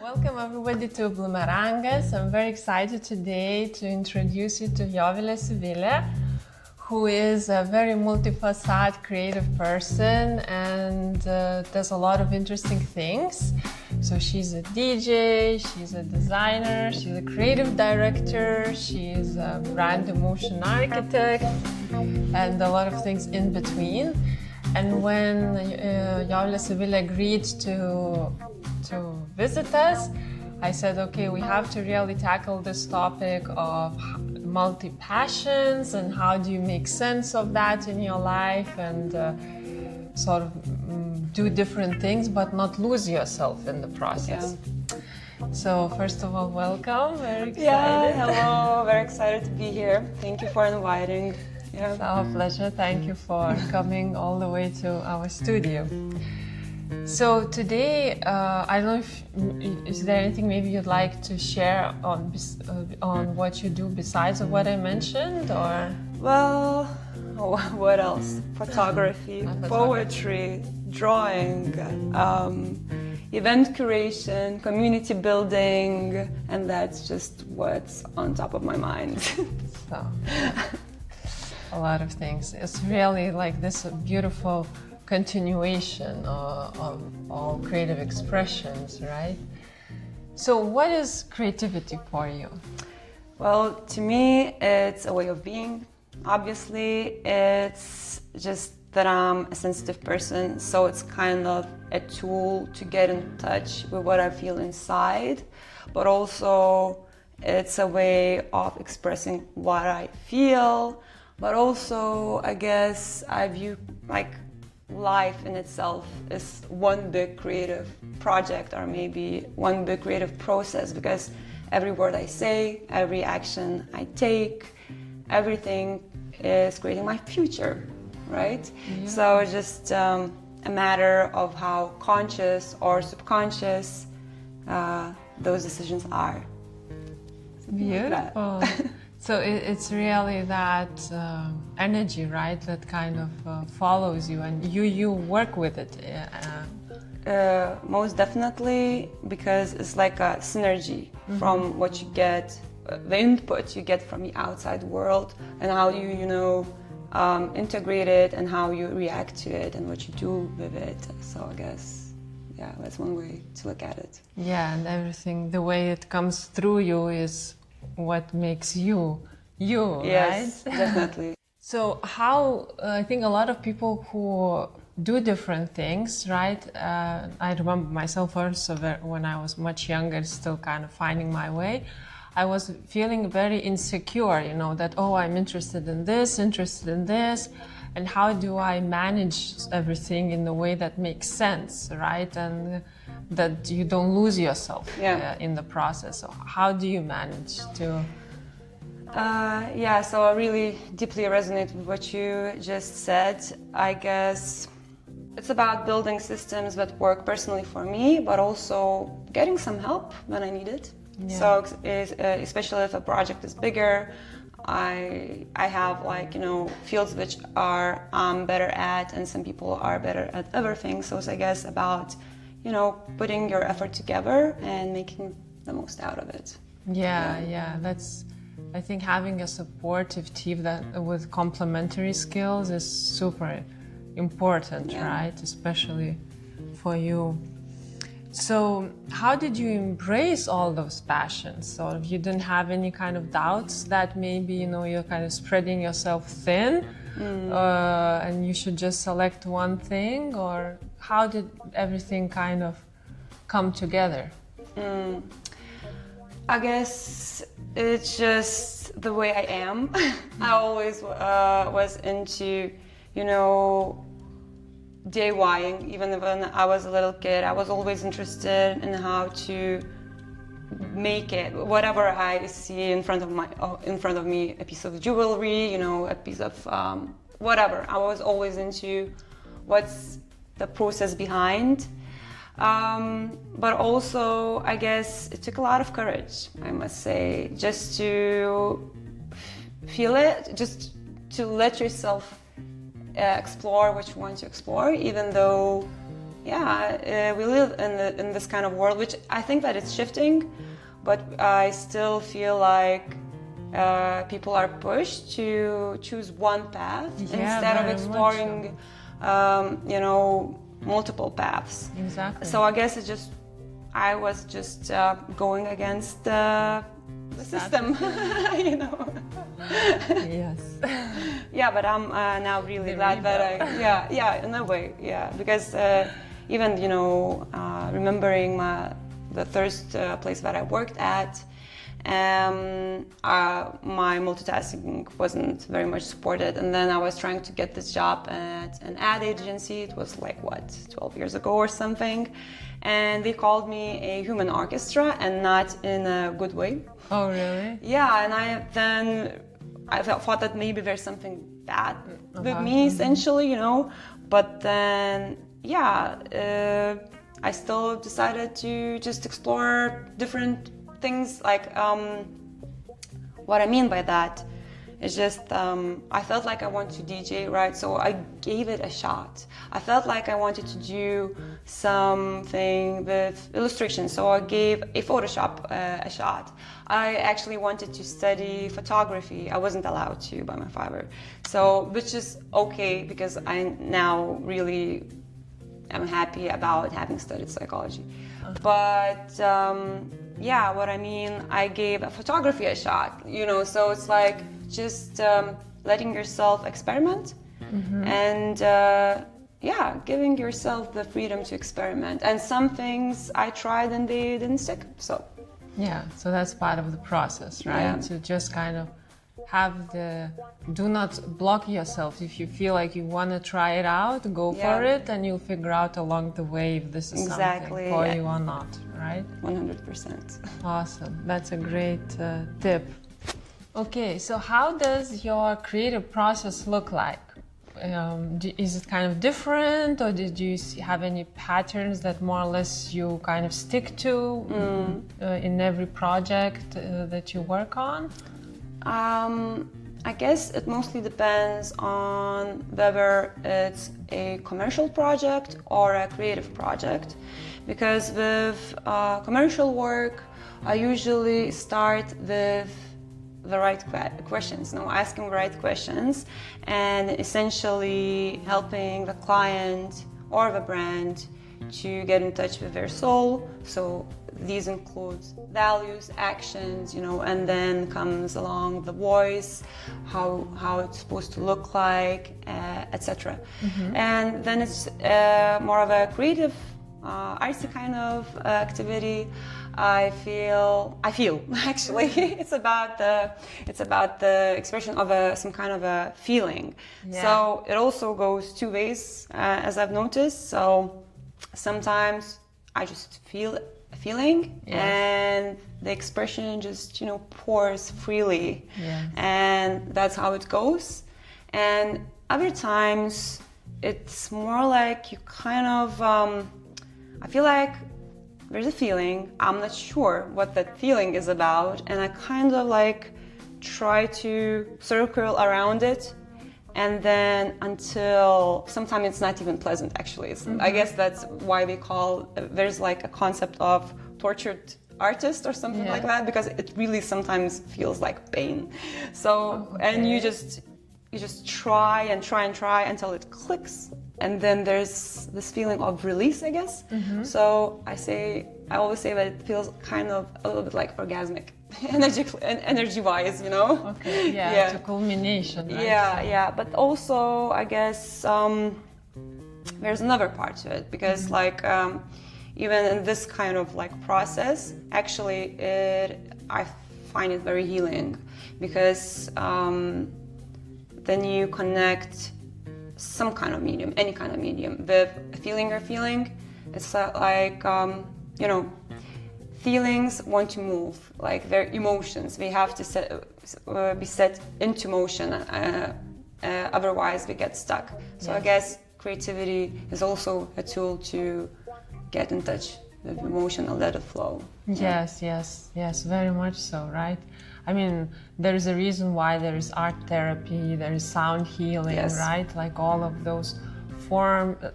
Welcome everybody to Bloomerangas. I'm very excited today to introduce you to Jovilė Sibilë, who is a very multifaceted creative person and does a lot of interesting things. So she's a DJ, she's a designer, she's a creative director, she's a brand emotion architect, and a lot of things in between. And when Jovilė Sibilë agreed to visit us, I said, okay, we have to really tackle this topic of multi-passions and how do you make sense of that in your life and sort of do different things but not lose yourself in the process. Yeah. So first of all, welcome, very excited. Yeah, hello, very excited to be here. Thank you for inviting. Yeah. It's our pleasure. Thank you for coming all the way to our studio. So today, I don't know if is there anything maybe you'd like to share on what you do besides of what I mentioned, or? Well, what else? Photography, poetry, drawing, event curation, community building, and that's just what's on top of my mind. So, a lot of things. It's really like this beautiful continuation of all creative expressions, right? So what is creativity for you? Well, to me, it's a way of being. Obviously, it's just that I'm a sensitive person, so it's kind of a tool to get in touch with what I feel inside, but also it's a way of expressing what I feel, but also I guess I view like life in itself is one big creative project or maybe one big creative process, because every word I say, every action I take, everything is creating my future, right? Yeah. So it's just a matter of how conscious or subconscious those decisions are. Beautiful. Like so it's really that energy, right, that kind of follows you and you work with it. Most definitely, because it's like a synergy from what you get, the input you get from the outside world, and how you integrate it and how you react to it and what you do with it. So I guess, yeah, that's one way to look at it. Yeah, and everything, the way it comes through you is what makes you, yes, right? Definitely. So how, I think a lot of people who do different things, right? I remember myself also when I was much younger, still kind of finding my way. I was feeling very insecure, that, oh, I'm interested in this, and how do I manage everything in a way that makes sense, right? And that you don't lose yourself in the process. So how do you manage to? So I really deeply resonate with what you just said. I guess it's about building systems that work personally for me, but also getting some help when I need it. Yeah. So especially if a project is bigger, I have fields which I'm better at, and some people are better at other things. So it's, I guess, about putting your effort together and making the most out of it. Yeah. That's, I think, having a supportive team that with complementary skills is super important, right? Especially for you. So how did you embrace all those passions? So you didn't have any kind of doubts that maybe, you're kind of spreading yourself thin and you should just select one thing, or how did everything kind of come together? I guess it's just the way I am. I always was into, DIYing. Even when I was a little kid, I was always interested in how to make it. Whatever I see in front of me, a piece of jewelry, a piece of whatever. I was always into what's the process behind. But also, I guess it took a lot of courage, I must say, just to feel it, just to let yourself explore what you want to explore, even though we live in this kind of world, which I think that it's shifting, but I still feel like people are pushed to choose one path instead of exploring, multiple paths. Exactly. So I guess I was just going against the system, Yes. Yeah, but I'm now really glad that in a way, because even remembering the first place that I worked at, my multitasking wasn't very much supported, and then I was trying to get this job at an ad agency. It was like 12 years ago or something, and they called me a human orchestra, and not in a good way. Oh, really? Yeah, and I thought that maybe there's something bad with me, essentially, but then I still decided to just explore different things. Like what I mean by that is just I felt like I wanted to DJ, right? So I gave it a shot. I felt like I wanted to do something with illustration, so I gave a Photoshop a shot. I actually wanted to study photography. I wasn't allowed to by my father, which is okay, because I now really am happy about having studied psychology. But what I mean, I gave photography a shot, so it's like just letting yourself experiment and giving yourself the freedom to experiment. And some things I tried and they didn't stick, so. Yeah, so that's part of the process, right? Yeah. To just kind of do not block yourself. If you feel like you want to try it out, go for it, and you'll figure out along the way if this is something for you or not, right? 100%. Awesome. That's a great tip. Okay, so how does your creative process look like? Is it kind of different, or did you have any patterns that more or less you kind of stick to in every project that you work on? I guess it mostly depends on whether it's a commercial project or a creative project, because with commercial work I usually start with the right questions, asking the right questions, and essentially helping the client or the brand to get in touch with their soul. So these include values, actions, and then comes along the voice, how it's supposed to look like, etc. And then it's more of a creative, artsy kind of activity. I feel actually it's about the expression of some kind of a feeling. Yeah. So it also goes two ways, as I've noticed. So sometimes I just feel a feeling, and the expression just pours freely, and that's how it goes. And other times it's more like you kind of I feel like there's a feeling, I'm not sure what that feeling is about, and I kind of like try to circle around it, and then until sometimes it's not even pleasant, actually. I guess that's why there's like a concept of tortured artist or something like that, because it really sometimes feels like pain. So, and you just try and try and try until it clicks. And then there's this feeling of release, I guess. So I always say that it feels kind of a little bit like orgasmic, energy-wise, Okay, it's a culmination, right? Yeah. But also, I guess there's another part to it, because even in this kind of process, actually, I find it very healing, because then you connect some kind of medium, any kind of medium, with a feeling you're feeling. It's feelings want to move, like their emotions. They have to be set into motion, otherwise we get stuck. So I guess creativity is also a tool to get in touch with emotion and let it flow. Yes, very much so, right? I mean, there is a reason why there is art therapy, there is sound healing, right? Like all of those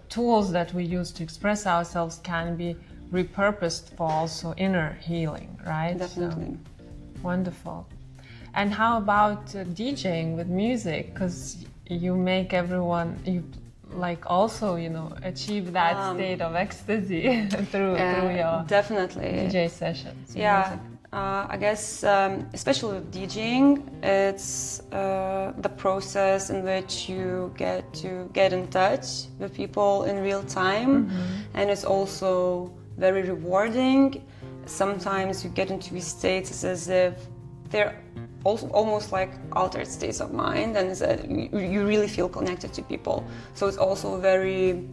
tools that we use to express ourselves can be repurposed for also inner healing, right? Definitely. So, wonderful. And how about DJing with music? Because you make everyone, you like also, you know, achieve that state of ecstasy through your definitely DJ sessions. Yeah. I guess, especially with DJing, it's the process in which you get to get in touch with people in real time, and it's also very rewarding. Sometimes you get into these states as if they're also almost like altered states of mind, and you really feel connected to people. So it's also very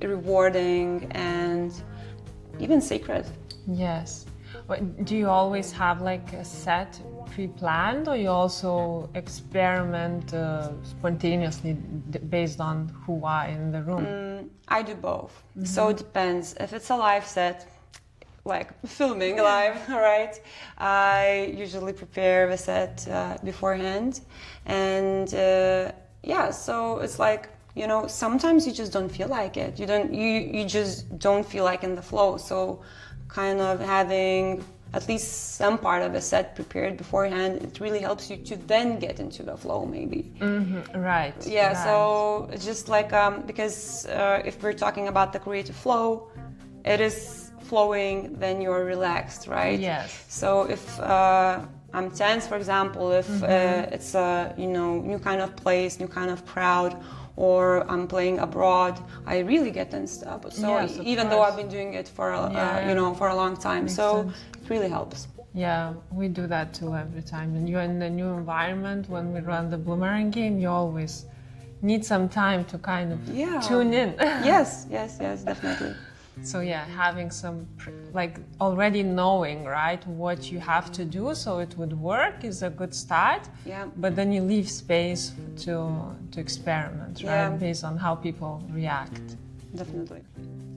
rewarding and even sacred. Yes. But do you always have like a set pre-planned, or you also experiment spontaneously based on who are in the room? I do both. So it depends. If it's a live set, like filming live, right? I usually prepare the set beforehand, and yeah. So it's like, you know, sometimes you just don't feel like it. You just don't feel like in the flow. So kind of having at least some part of a set prepared beforehand, it really helps you to then get into the flow, maybe. Right. Yeah. Right. So it's just like because if we're talking about the creative flow, it is flowing, then you're relaxed, right? Yes. So if I'm tense, for example, if it's a new kind of place, new kind of crowd, or I'm playing abroad, I really get tensed up. So yes, even though I've been doing it for for a long time, Makes so sense. it really helps. Yeah, we do that too every time. And you're in the new environment, when we run the Bloomerang game, you always need some time to kind of tune in. Yes, definitely. So yeah, having some, like already knowing, right, what you have to do so it would work is a good start. Yeah. But then you leave space to experiment, right, based on how people react. Definitely.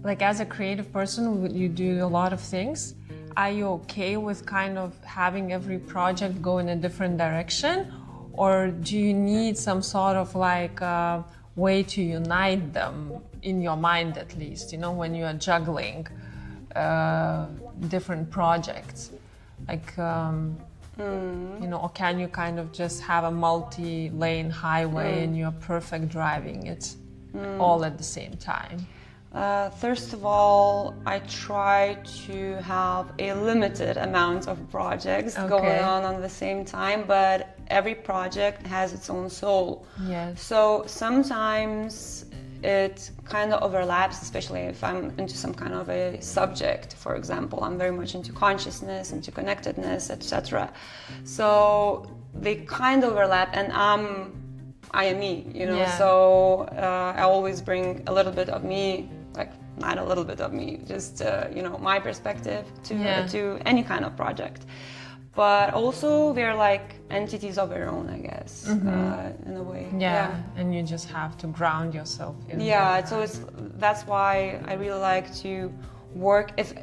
Like as a creative person, you do a lot of things. Are you okay with kind of having every project go in a different direction? Or do you need some sort of like way to unite them in your mind, at least, you know, when you are juggling different projects? Like, you know, or can you kind of just have a multi-lane highway and you're perfect driving it all at the same time? First of all, I try to have a limited amount of projects going on the same time, but every project has its own soul. Yes. So sometimes it kind of overlaps, especially if I'm into some kind of a subject. For example, I'm very much into consciousness, into connectedness, etc. So they kind of overlap, and I am me, you know. Yeah. So I always bring a little bit of me, like not a little bit of me, just you know, my perspective to any kind of project. But also they're like entities of their own, I guess, in a way. Yeah, and you just have to ground yourself in Yeah, so that's why I really like to work, if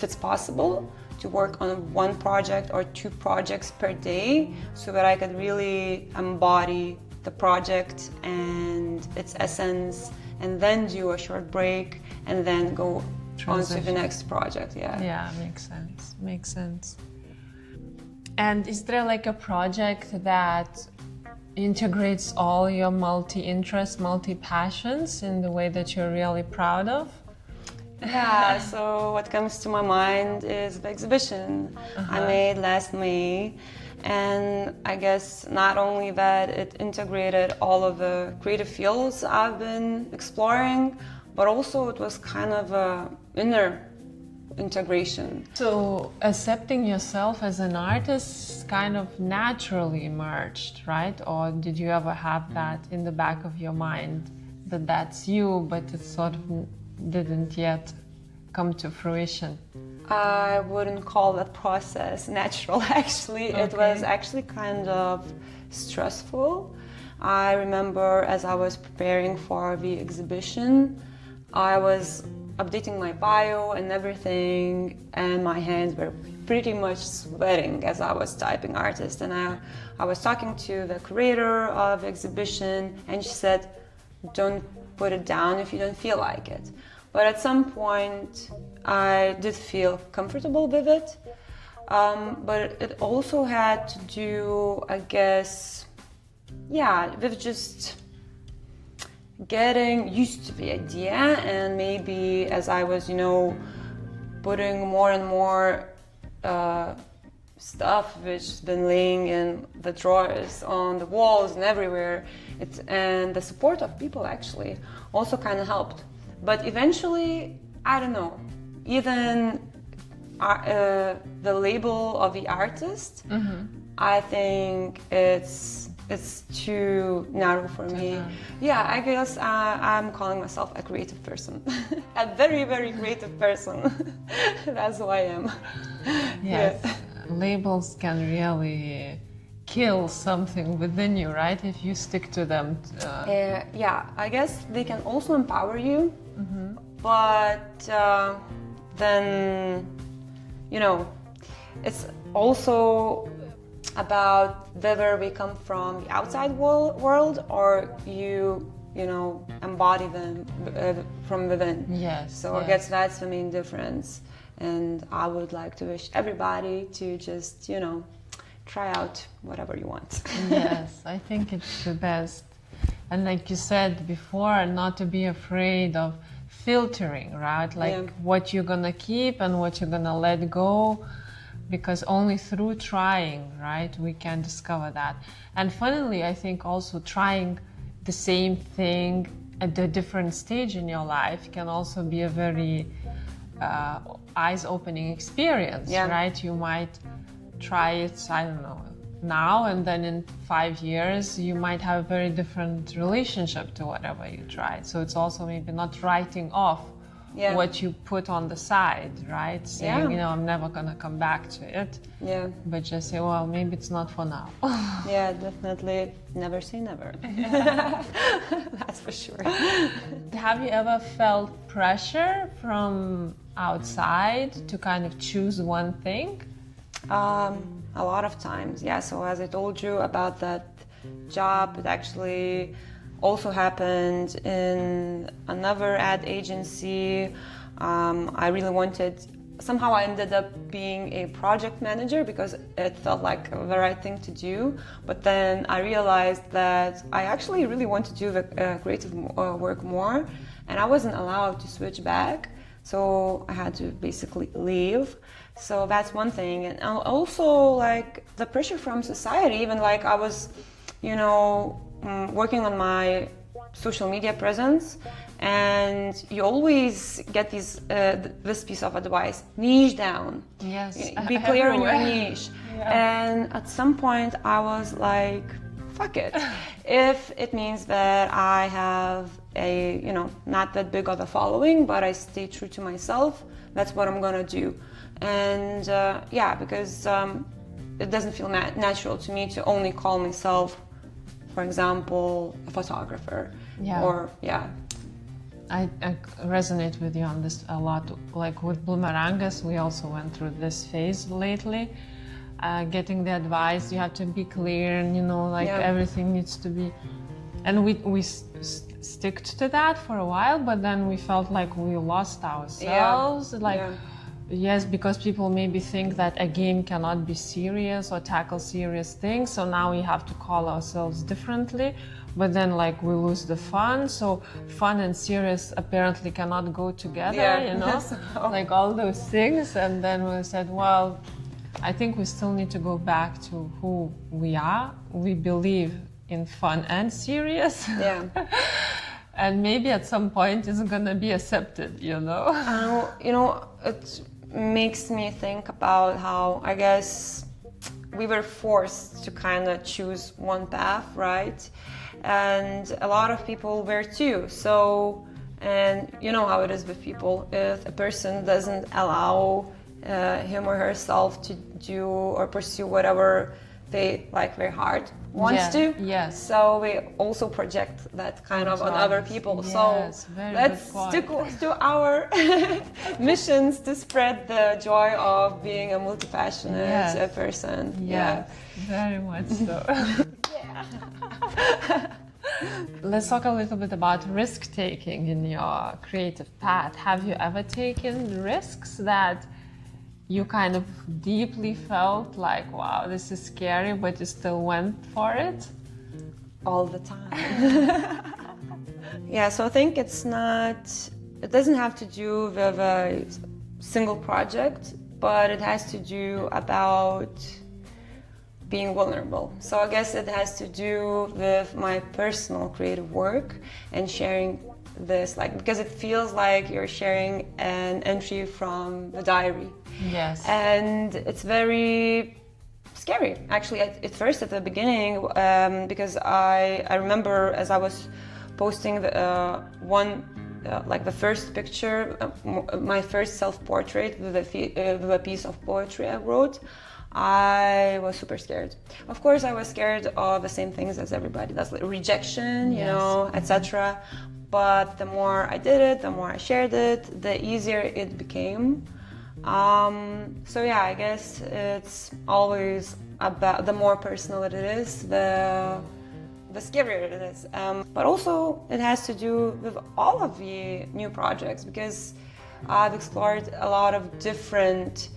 it's possible, to work on one project or two projects per day, so that I could really embody the project and its essence, and then do a short break, and then go on to the next project. Yeah, makes sense. And is there like a project that integrates all your multi-interests, multi-passions in the way that you're really proud of? Yeah, so what comes to my mind is the exhibition I made last May. And I guess not only that it integrated all of the creative fields I've been exploring, but also it was kind of an inner integration. So accepting yourself as an artist kind of naturally emerged, right? Or did you ever have that in the back of your mind, that that's you, but it sort of didn't yet come to fruition? I wouldn't call that process natural, actually. Okay. It was actually kind of stressful. I remember as I was preparing for the exhibition, I was updating my bio and everything, and my hands were pretty much sweating as I was typing artist. And I was talking to the curator of the exhibition, and she said, don't put it down if you don't feel like it. But at some point, I did feel comfortable with it. But it also had to do, I guess, with just getting used to the idea, and maybe as I was, putting more and more stuff which has been laying in the drawers, on the walls and everywhere, and the support of people actually also kind of helped. But eventually, I don't know, even the label of the artist, I think it's too narrow for me. Yeah, I guess I'm calling myself a creative person. A very, very creative person. That's who I am. Yes. Yeah. Labels can really kill something within you, right? If you stick to them. I guess they can also empower you. But then, it's also about whether we come from the outside world or you embody them from within. Yes. So I guess that's the main difference. And I would like to wish everybody to just, try out whatever you want. Yes, I think it's the best. And like you said before, not to be afraid of filtering, right? Like what you're gonna keep and what you're gonna let go. Because only through trying, right, we can discover that. And funnily, I think also trying the same thing at a different stage in your life can also be a very eyes-opening experience, right? You might try it, I don't know, now, and then in 5 years, you might have a very different relationship to whatever you tried. So it's also maybe not writing off what you put on the side, right? Saying, I'm never gonna come back to it. Yeah. But just say, well, maybe it's not for now. Yeah, definitely. Never say never. That's for sure. Have you ever felt pressure from outside to kind of choose one thing? A lot of times, yeah. So as I told you about that job, it actually also happened in another ad agency. I really wanted, somehow I ended up being a project manager because it felt like the right thing to do. But then I realized that I actually really want to do the creative work more, and I wasn't allowed to switch back. So I had to basically leave. So that's one thing. And also like the pressure from society, even like I was, working on my social media presence, and you always get this piece of advice: niche down. Yes. Be clear on your niche. And at some point I was like, fuck it. If it means that I have a, not that big of a following, but I stay true to myself, that's what I'm gonna do. And because it doesn't feel natural to me to only call myself, for example, a photographer. I resonate with you on this a lot. Like with Bloomerangas, we also went through this phase lately. Getting the advice, you have to be clear, and everything needs to be. And we stick to that for a while, but then we felt like we lost ourselves. Yes, because people maybe think that a game cannot be serious or tackle serious things, so now we have to call ourselves differently, but then we lose the fun. So fun and serious apparently cannot go together, like all those things. And then we said, well, I think we still need to go back to who we are. We believe in fun and serious. Yeah. And maybe at some point it's gonna be accepted, It makes me think about how, I guess, we were forced to kind of choose one path, right? And a lot of people were too. So, and you know how it is with people. If a person doesn't allow him or herself to do or pursue whatever they their heart wants to. Yes. So we also project that kind of on other people. Yes, so let's stick to our missions to spread the joy of being a multi-passionate person. Yes, very much so. Let's talk a little bit about risk taking in your creative path. Have you ever taken risks that you kind of deeply felt like, wow, this is scary, but you still went for it? All the time. Yeah, so I think it doesn't have to do with a single project, but it has to do about being vulnerable. So I guess it has to do with my personal creative work and sharing this, like, because it feels like you're sharing an entry from the diary. Yes. And it's very scary, actually, at first, at the beginning, because I remember as I was posting the the first picture, my first self-portrait with a piece of poetry I wrote, I was super scared. Of course, I was scared of the same things as everybody. That's like rejection, you know, etc. But the more I did it, the more I shared it, the easier it became. So yeah, I guess it's always about the more personal it is, the scarier it is. But also it has to do with all of the new projects, because I've explored a lot of different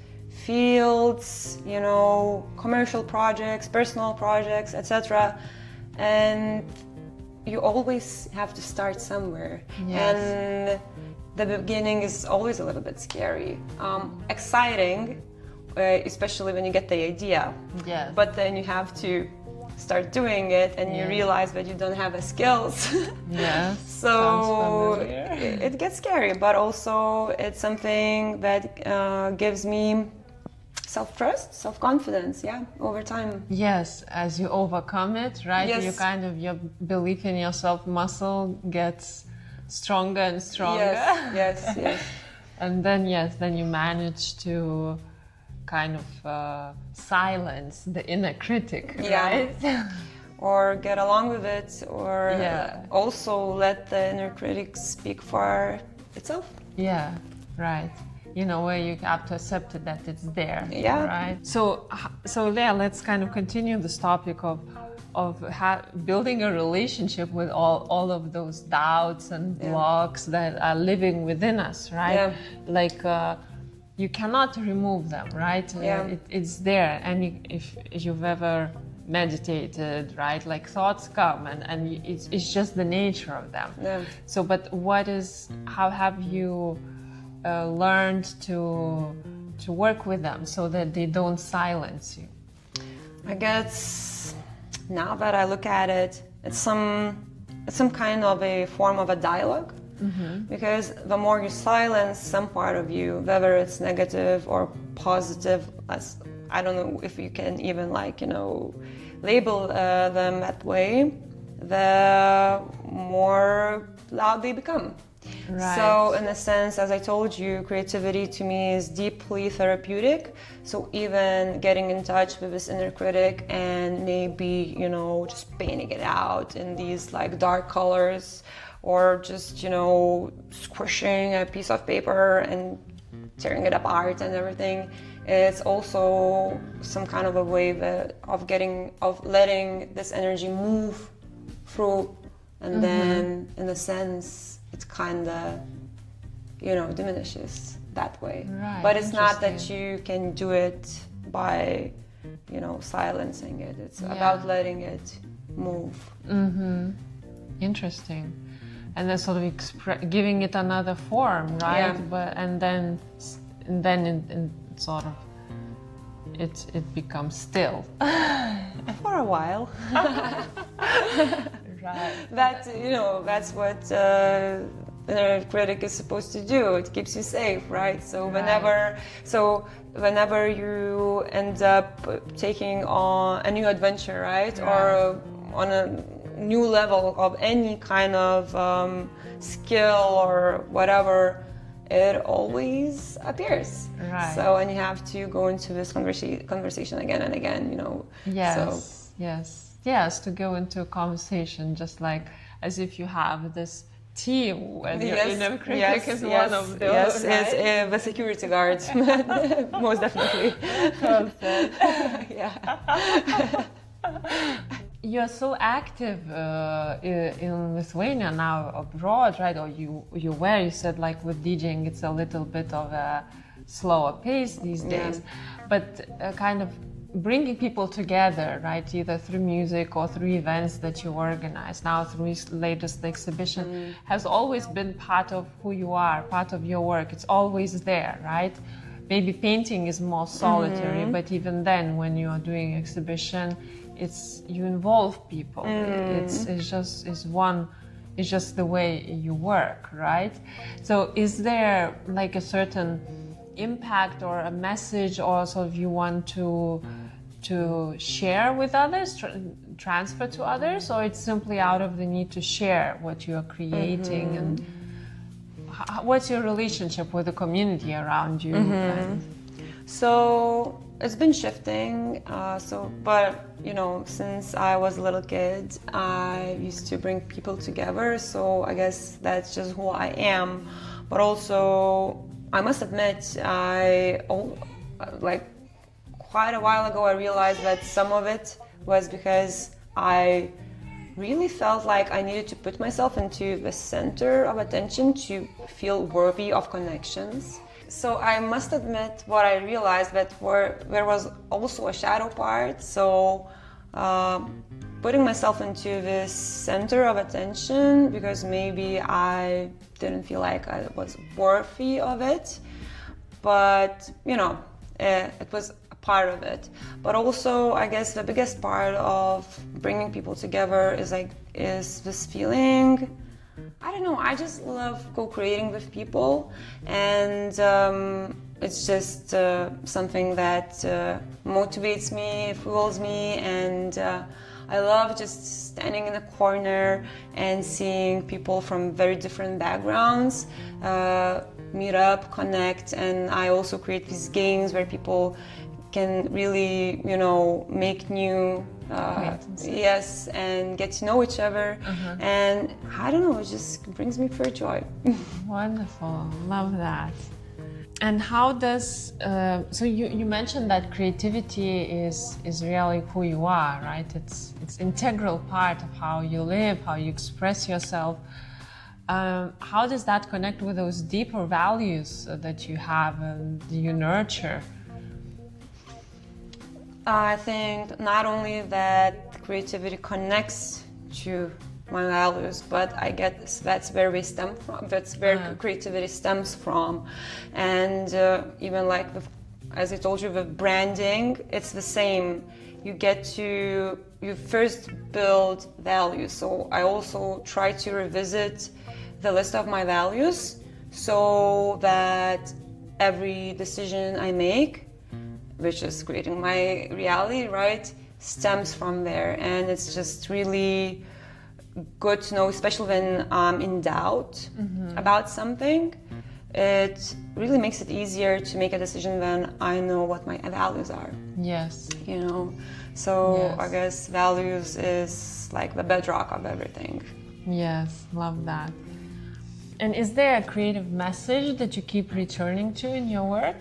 fields, you know, commercial projects, personal projects, etc. And you always have to start somewhere. Yes. And the beginning is always a little bit scary. Exciting, especially when you get the idea. Yes. But then you have to start doing it and you realize that you don't have the skills. Yes. So it gets scary, but also it's something that gives me self-trust, self-confidence, over time. Yes, as you overcome it, right? Yes. You kind of, your belief in yourself muscle gets stronger and stronger. Yes. And then, then you manage to kind of silence the inner critic, right? Or get along with it, or also let the inner critic speak for itself. Yeah, right. You know, where you have to accept it, that it's there, right? So let's kind of continue this topic of building a relationship with all of those doubts and blocks that are living within us, right? Like you cannot remove them, right? It's there, and if you've ever meditated, right? Like thoughts come, and it's just the nature of them. So, but how have you learned to work with them so that they don't silence you? I guess now that I look at it, it's some kind of a form of a dialogue. Because the more you silence some part of you, whether it's negative or positive, I don't know if you can even label them that way, the more loud they become. Right. So in a sense, as I told you, creativity to me is deeply therapeutic. So even getting in touch with this inner critic and maybe, just painting it out in these dark colors, or just, squishing a piece of paper and tearing it apart and everything, it's also some kind of a way of letting this energy move through, and then in a sense it kind of diminishes that way. Right. But it's not that you can do it by silencing it. It's about letting it move. Interesting. And then sort of giving it another form, right? But and then sort of it becomes still for a while. Right. That's what the critic is supposed to do. It keeps you safe, right? So whenever you end up taking on a new adventure, right? Or on a new level of any kind of skill or whatever, it always appears. Right. So, and you have to go into this conversation again and again, Yes, to go into a conversation, just like as if you have this team when your inner critic is one of those. Yes, the security guards, most definitely. Perfect. you're so active in Lithuania now abroad, right? Or you were, you said like with DJing it's a little bit of a slower pace these days, but kind of bringing people together, right? Either through music or through events that you organize. Now through this latest exhibition has always been part of who you are, part of your work. It's always there, right? Maybe painting is more solitary, but even then when you are doing exhibition, you involve people. It's just the way you work, right? So is there like a certain impact or a message or sort of you want to share with others, transfer to others, or it's simply out of the need to share what you are creating? And what's your relationship with the community around you? So it's been shifting. But you know, since I was a little kid, I used to bring people together. So I guess that's just who I am. But also, I must admit, like quite a while ago, I realized that some of it was because I really felt like I needed to put myself into the center of attention to feel worthy of connections. So I must admit what I realized, that there was also a shadow part. So putting myself into this center of attention because maybe I didn't feel like I was worthy of it. But, you know, it was a part of it. But also, I guess the biggest part of bringing people together is this feeling, I don't know, I just love co-creating with people, and it's just something that motivates me, fuels me, and I love just standing in a corner and seeing people from very different backgrounds meet up, connect, and I also create these games where people can really, you know, make new yes, and get to know each other. And I don't know, it just brings me pure joy. Wonderful, love that. And how does so you mentioned that creativity is really who you are, right? It's integral part of how you live, how you express yourself. How does that connect with those deeper values that you have and you nurture? I think not only that creativity connects to my values, but I guess that's where we stem from. That's where creativity stems from, and even like as I told you, with branding, it's the same. You first build values. So I also try to revisit the list of my values so that every decision I make, which is creating my reality, right, stems from there. And it's just really good to know, especially when I'm in doubt about something. It really makes it easier to make a decision when I know what my values are. Yes. You know, so I guess values is like the bedrock of everything. Yes, love that. And is there a creative message that you keep returning to in your work?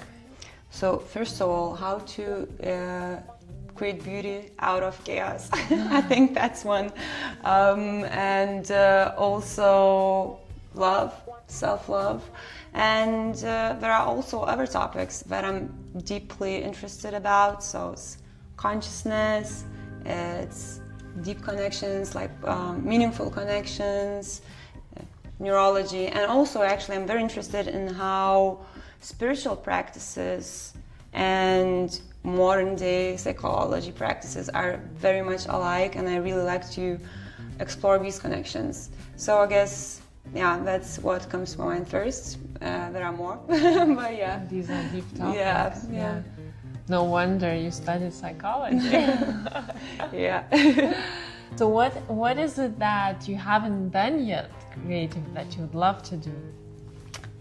So first of all, how to create beauty out of chaos. I think that's one. And also love, self-love. And there are also other topics that I'm deeply interested about. So it's consciousness, it's deep connections, like meaningful connections, neurology. And also actually I'm very interested in how spiritual practices and modern day psychology practices are very much alike, and I really like to explore these connections. So I guess, yeah, that's what comes to mind first. There are more, but yeah. These are deep topics. Yeah. No wonder you studied psychology. Yeah. So what is it that you haven't done yet creative that you would love to do?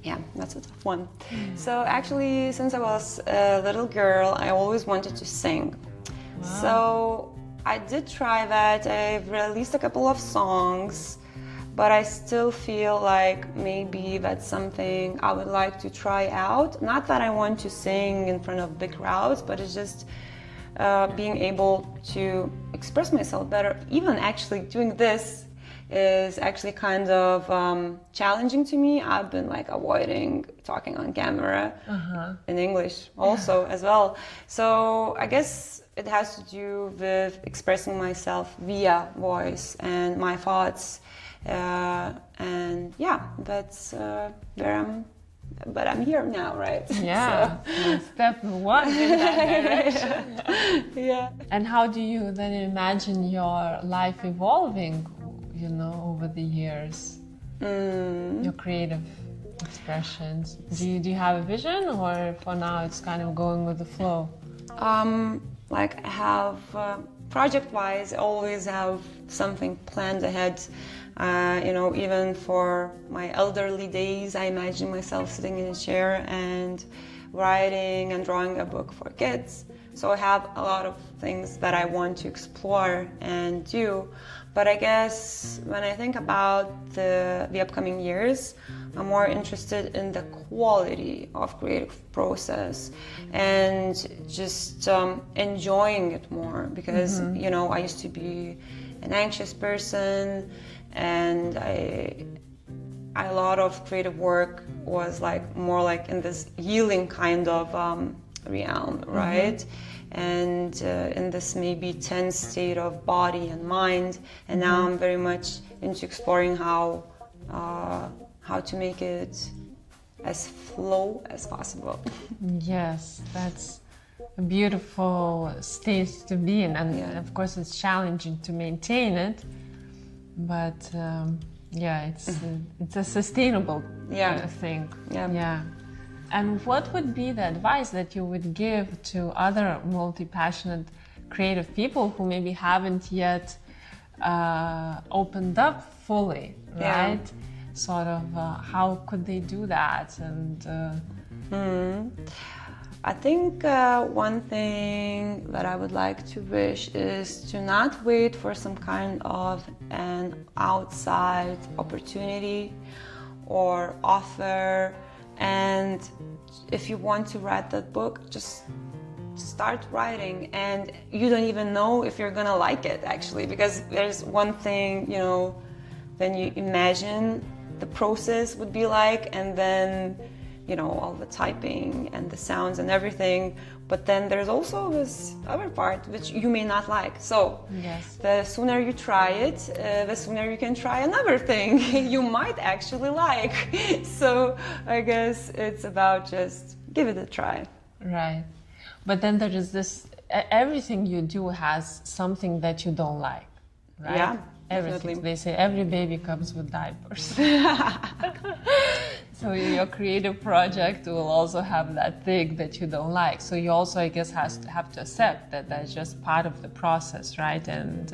Yeah, that's a tough one. So actually, since I was a little girl, I always wanted to sing. Wow. So I did try that. I've released a couple of songs, but I still feel like maybe that's something I would like to try out. Not that I want to sing in front of big crowds, but it's just being able to express myself better. Even actually doing this is actually kind of challenging to me. I've been like avoiding talking on camera in English also as well. So I guess it has to do with expressing myself via voice and my thoughts. And yeah, that's where I'm here now, right? Yeah, so. Step one in that direction. Yeah. And how do you then imagine your life evolving, you know, over the years? Your creative expressions. Do you have a vision, or for now it's kind of going with the flow? Like I have, project-wise, I always have something planned ahead. You know, even for my elderly days, I imagine myself sitting in a chair and writing and drawing a book for kids. So I have a lot of things that I want to explore and do. But I guess when I think about the upcoming years, I'm more interested in the quality of creative process and just enjoying it more, because you know, I used to be an anxious person, and a lot of creative work was like more like in this healing kind of realm, right? And in this maybe tense state of body and mind, and now I'm very much into exploring how to make it as flow as possible. Yes, that's a beautiful state to be in, and of course it's challenging to maintain it, but yeah, it's a sustainable thing. Yeah. And what would be the advice that you would give to other multi-passionate creative people who maybe haven't yet opened up fully, right? Sort of, how could they do that? And I think one thing that I would like to wish is to not wait for some kind of an outside opportunity or offer. And if you want to write that book, just start writing, and you don't even know if you're gonna like it, actually, because there's one thing, you know, when you imagine the process would be like, and then, you know, all the typing and the sounds and everything, but then there's also this other part which you may not like. So the sooner you try it, the sooner you can try another thing you might actually like. So I guess it's about just give it a try. Right. But then there is this, everything you do has something that you don't like, right? Yeah, everything. definitely. They say every baby comes with diapers. So your creative project will also have that thing that you don't like. So you also, I guess, have to accept that that's just part of the process, right? And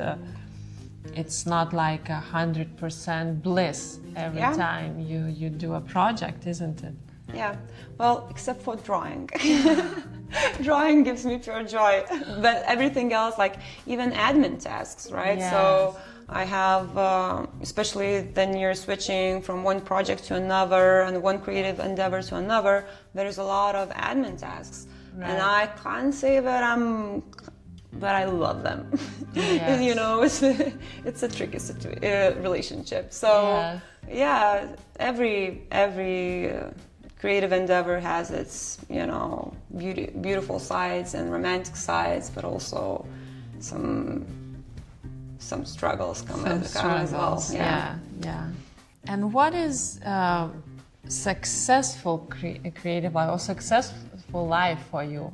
it's not like 100% bliss every time you do a project, isn't it? Yeah, well, except for drawing. Drawing gives me pure joy, but everything else, like even admin tasks, right? Yes. So I have, especially then you're switching from one project to another and one creative endeavor to another, there's a lot of admin tasks. Right. And I can't say that I love them. Yes. You know, it's a tricky relationship. So yeah, every creative endeavor has its, you know, beautiful sides and romantic sides, but also some struggles come as well. Yeah. And what is successful creative life or successful life for you?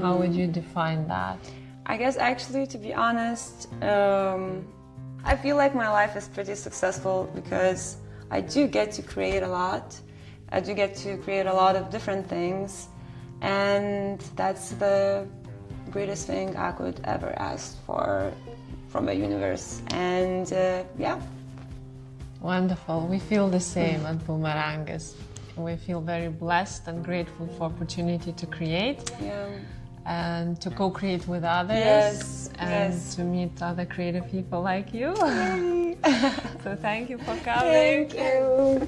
How would you define that? I guess actually, to be honest, I feel like my life is pretty successful because I do get to create a lot. I do get to create a lot of different things, and that's the greatest thing I could ever ask for from the universe. And yeah. Wonderful. We feel the same at Bloomerangas. We feel very blessed and grateful for opportunity to create and to co-create with others and to meet other creative people like you. So thank you for coming. Thank you.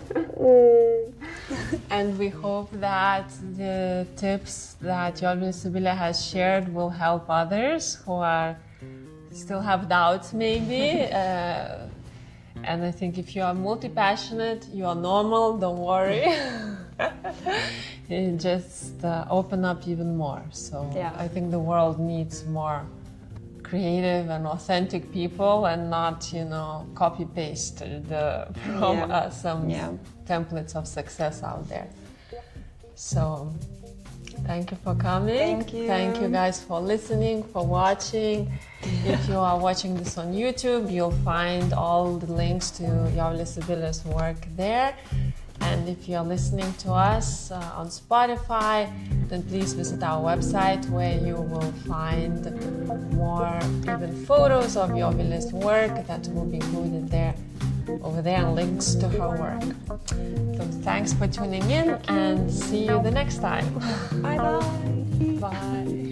And we hope that the tips that Jovilė Sibilė has shared will help others who are still have doubts maybe. And I think if you are multi-passionate, you are normal, don't worry. You just open up even more. So Yeah. I think the world needs more creative and authentic people, and not, copy-pasted from some templates of success out there. So thank you for coming. Thank you. Thank you guys for listening, for watching. If you are watching this on YouTube, you'll find all the links to Jovilė Sibilė's work there. And if you're listening to us on Spotify, then please visit our website, where you will find more even photos of Jovilė's work that will be included there, over there, and links to her work. So thanks for tuning in, and see you the next time. Bye bye. Bye.